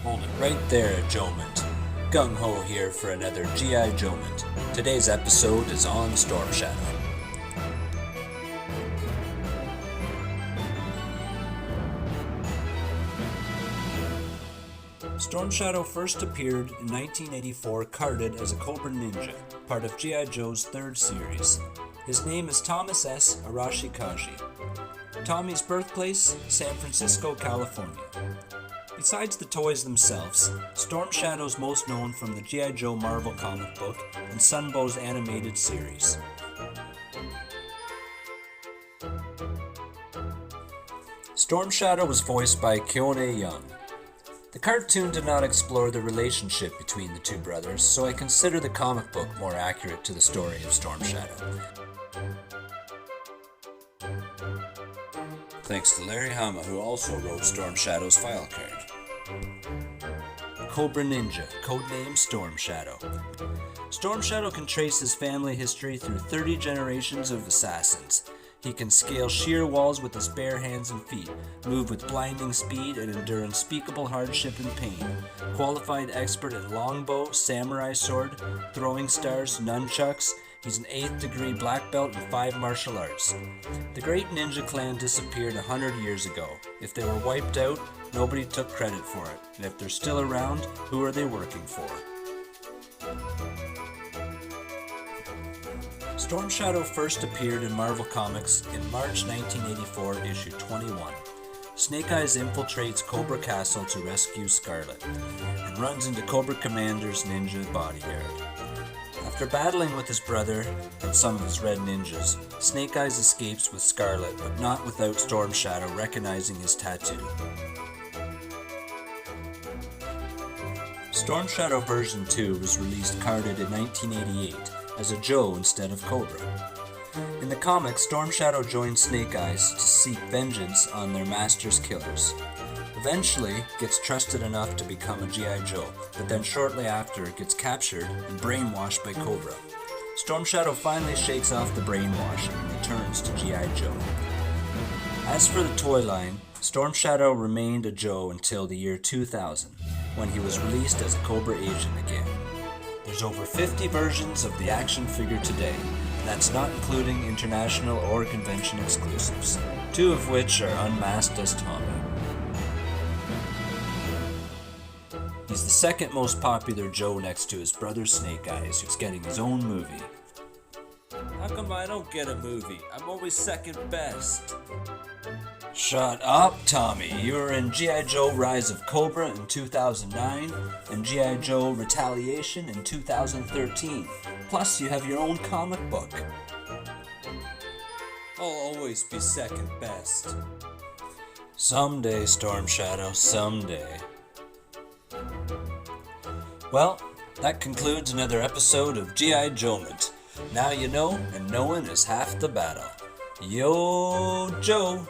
Hold it right there, GIJoe-ment. Gung Ho here for another GIJoe-ment. Today's episode is on Storm Shadow. Storm Shadow first appeared in 1984 carded as a Cobra Ninja, part of G.I. Joe's third series. His name is Thomas S. Arashikashi. Tommy's birthplace, San Francisco, California. Besides the toys themselves, Storm Shadow's most known from the G.I. Joe Marvel comic book and Sunbow's animated series. Storm Shadow was voiced by Keone Young. The cartoon did not explore the relationship between the two brothers, so I consider the comic book more accurate to the story of Storm Shadow. Thanks to Larry Hama, who also wrote Storm Shadow's file card. Cobra Ninja, codename Storm Shadow. Storm Shadow can trace his family history through 30 generations of assassins. He can scale sheer walls with his bare hands and feet, move with blinding speed, and endure unspeakable hardship and pain. Qualified expert in longbow, samurai sword, throwing stars, nunchucks, he's an 8th degree black belt in 5 martial arts. The great ninja clan disappeared 100 years ago. If they were wiped out, nobody took credit for it. And if they're still around, who are they working for? Storm Shadow first appeared in Marvel Comics in March 1984, issue 21. Snake Eyes infiltrates Cobra Castle to rescue Scarlet, and runs into Cobra Commander's ninja bodyguard. After battling with his brother and some of his red ninjas, Snake Eyes escapes with Scarlet, but not without Storm Shadow recognizing his tattoo. Storm Shadow version 2 was released carded in 1988 as a Joe instead of Cobra. In the comics, Storm Shadow joins Snake Eyes to seek vengeance on their master's killers. Eventually, gets trusted enough to become a G.I. Joe, but then shortly after gets captured and brainwashed by Cobra. Storm Shadow finally shakes off the brainwashing and returns to G.I. Joe. As for the toy line, Storm Shadow remained a Joe until the year 2000, when he was released as a Cobra agent again. There's over 50 versions of the action figure today, and that's not including international or convention exclusives, 2 of which are unmasked as Tommy. He's the second most popular Joe next to his brother Snake Eyes, who's getting his own movie. How come I don't get a movie? I'm always second best. Shut up, Tommy. You were in G.I. Joe Rise of Cobra in 2009 and G.I. Joe Retaliation in 2013. Plus, you have your own comic book. I'll always be second best. Someday, Storm Shadow, someday. Well, that concludes another episode of G.I. Joe-ment. Now you know, and knowing is half the battle. Yo, Joe!